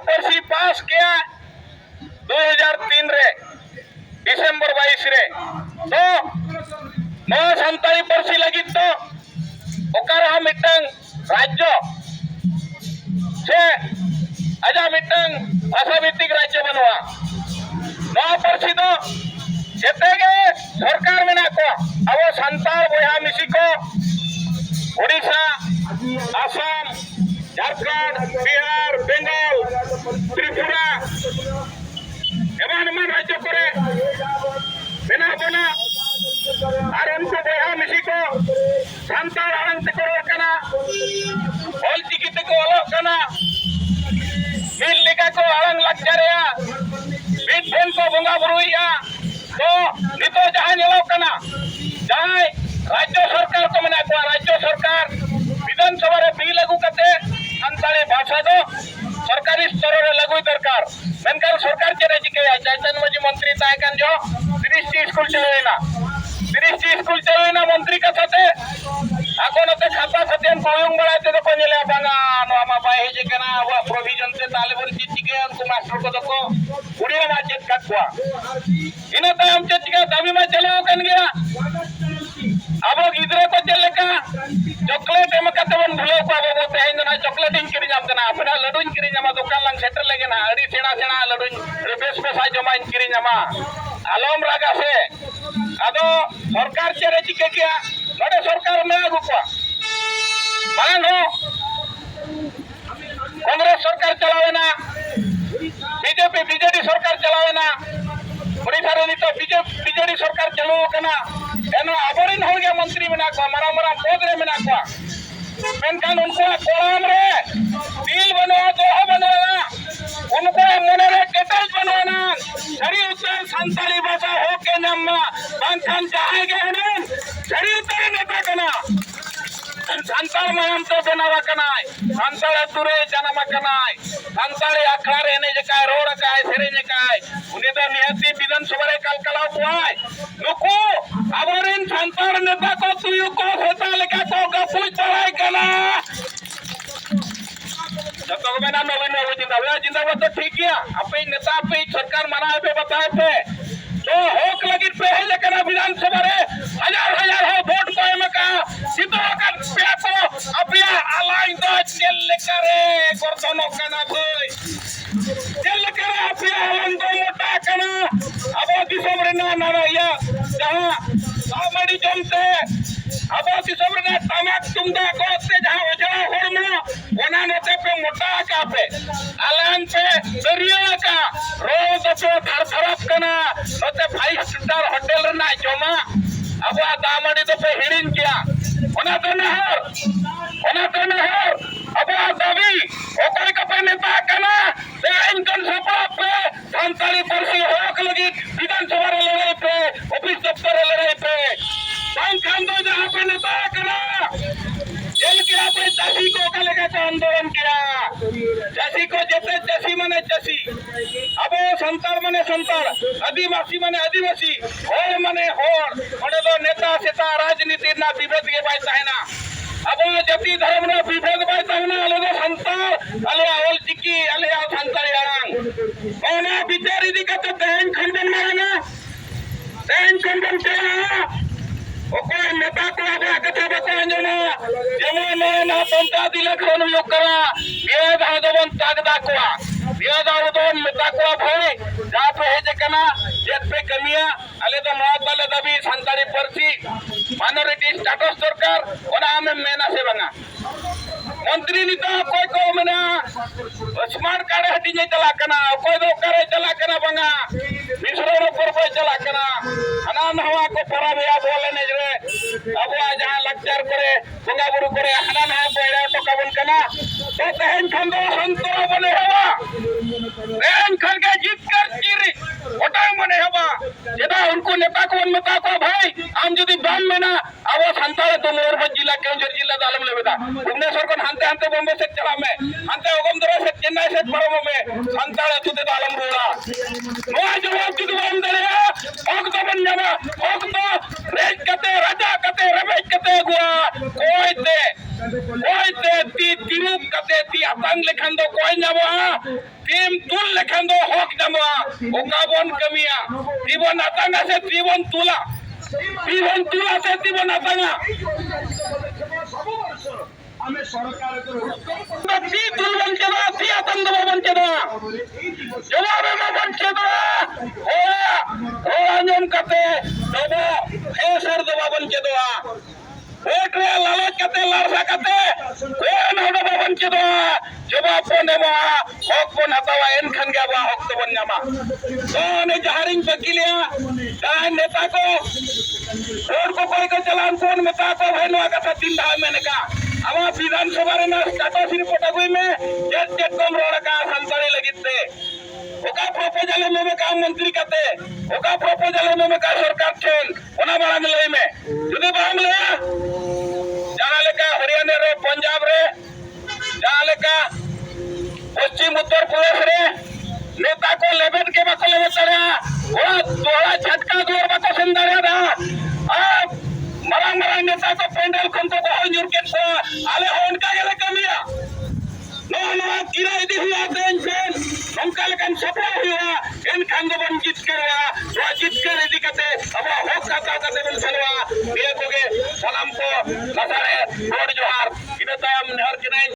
पार्सी पास किया 2003 रे डिसेंबर 22 रे तो नवा सानताली पार्सी लगी तो ओकर मिटंग राज्य से आजा मिटंग भाषा भित्तिक राज्य बनवा नवा पार्सी तो जेतेगे सरकार में को अब सानताल बया मिसी को ओडिशा आसाम झारखंड बिहार बेंगल त्रिपुरा एमान राज्य करे बिना बना और उनको बया मिसी को सानताल आड़ंग को कना ऑल चिकित को अलग कना मिल लिखा को आड़ंग लग जारेया बीट फेन को बंगा बुरुइया तो नितो जहां नेलो कना जहां राज्य सरकार को मना को राज्य सरकार विधानसभा रे बिल लागू करते सानताली भाषा दो सरकारी स्तर रे लागू दरकार मेनकार सरकार के राजी के चैतन्य मजी मंत्री तायकन जो 30 स्कूल चलेना 30 स्कूल चलेना मंत्री का साथे आको नते खाता सत्यन कोयुंग बड़ाते तो कोनेले बांगा नो आमा बाय जे केना वा प्रोविजन से ताले बर चिचिके उनको मास्टर को दको उड़िया मा चेक काटवा इने तो हम चिचिके दाबी में चलो कन गया अब गिदरे को चले का चॉकलेट एम का तवन भलो को अब बोते हैं ना चॉकलेट इन करी जाम तना अपना लड्डू इन करी जामा दुकान लंग सेटल लगे ना अड़ी सेना सेना लड्डू बेस पैसा जमा इन करी जामा आलम रागा से अदो सरकार चेरे चिके किया नोडे सरकार में आगु को बांग हो कांग्रेस सरकार चलावे ना बीजेपी बीजेडी सरकार चलावे ना ओडिशा रे तो बीजेडी सरकार चलो कना एनो अबरिन हो गया मंत्री में नाखवा मरा मरा पद रे में नाखवा मेनकान उनको कोलाम रे बिल बनवा दोहा बनवा उनको मने रे केटल बनवाना सरी उत्तर सानताली भाषा हो के नम्मा बांखान जाएगे हनन सरी उत्तर नेता कना सानताल मयम तो बनावा कनाय सानताल तुरे जनमा कनाय सानताली अखड़ा रे ने जकाय रोड काय सेरे ने काय उनी तो निहती विधानसभा रे कलकलाव पुआय नुको अबरिन सानताल नेता को तुयु को होता लेका को गपुई चढ़ाई कना जब तक मैं ना नवीन बाबू जिंदाबाद तो ठीक है अपने नेता पे सरकार मना पे बताए पे तो होक लगी पे है लेकिन विधानसभा रे हजार हो वोट को एमका सीधो कर पे को अपिया अलाइन दो चल करे गर्दनो कना भई चल करे अपिया अलाइन दो मोटा कना अब दिसम रे ना या जहां सामड़ी जमते अब दिसम रे तमाक तुमदा कोते जहां उजड़ा होड़मो ओना नेते पे मोटा का पे अलाइन पे दरिया का रोज तो थरथरप कना नते 5 स्टार होटल रे ना जमा अब दामड़ी तो पे हिड़िन किया ओना तो नहर अब दावी ओकर का पे नेता कना ते इनकन सपा पे सानताली पार्सी होक लगी विधानसभा रे लड़ाई पे ऑफिस दफ्तर रे लड़ाई पे बांखान दो जहां पे नेता कना जेल के आपने चासी को कलेगा का आंदोलन किया चासी को जेते चासी माने चासी अब संताल माने संताल आदिवासी माने आदिवासी होर माने होर ओडे तो नेता सेता राजनीति ना विभेद के बात है ना अब जाति धर्म ना विभेद बात है ना अलग संताल अले आवल चिकी अले आ संताल यारंग ओना विचार यदि का तो देन खंडन मारेगा देन खंडन चला ओकोय नेता को आगे कथा बताएं ना जमा ना पंता दिले कोन योग करा वेद आदवन तागदा कोआ वेद आदवन नेता को भाई जा पे है जे कना जेत पे कमिया अले तो मौत वाले दबी सानताली पार्सी माइनॉरिटी स्टेटस सरकार ओना में मेना से बना मंत्री नी तो कोई को मना स्मार्ट कार्ड हटी नहीं चला कना कोई दो करे चला कना बंगा मिश्रो पर कोई चला कना अनान हवा को पराबिया बोले ने रे अब जहां लेक्चर करे बंगा बुरु करे अनान है कोइरा तो कबन कना तो तहन खंदो संतो बने हवा रेन खल के जीत कर चिरी ओटा मने हवा जेदा उनको नेता को भाई हम जदी बाम में ना अब संताल तो मोरबत जिला केंद्र जिला दालम लेबेदा भुवनेश्वर को हांते बॉम्बे से चला में हांते ओगमदरा से चेन्नई से परम में संताल तुते दालम रोड़ा नो जवाब जुद बम दरे ओग तो बन जाना ओग तो रेज कते राजा कते रमेश कते गुआ कोई ते ती तिरुप kate ti atang lekhan do koy nyamoa tim tul lekhan do hok nyamoa okabon kamia tibon atanga se tibon tula se tibon atanga ti tulban ke da ti atang do ban ke da jawab ma ban ke da o anyam kate dobo esar do ban ke da vote रे लालच कते लारसा कते कोन होडो बन के दो जवाब पोने मा हक बन हतावा एन खन गया बा हक तो बन न्यामा सोने जहारिंग बकिलिया दान नेता को रोड को कोई को चलान कोन मेता को भैनो कथा तीन धा मैंने का आवा विधानसभा रे ना काटा सिर पोटा कोई में जेट कम रोड का संतरी लगिते ओका प्रपोजल में का मंत्री कते ओका प्रपोजल में का सरकार छेन ओना बड़ा लई में जुदे बांग्ला जहां हरियाणा रे पंजाब रे जहां पश्चिम उत्तर प्रदेश रे नेता को लेबेट के बाको लेबे तड़ा ओ तोड़ा झटका जोर बाको संदरे दा अब मरंग नेता को पेंडल खन तो को न्यूर के आले होन का गेले कमिया नो किराय दी हुआ टेंशन हमका लेकिन सफल हुआ इन खांगो बन जीत करवा जो जीत कर दी कते अब होक का कते बन चलवा ये कोगे सलाम को नसारे रोड जोहार इने ताम नहर के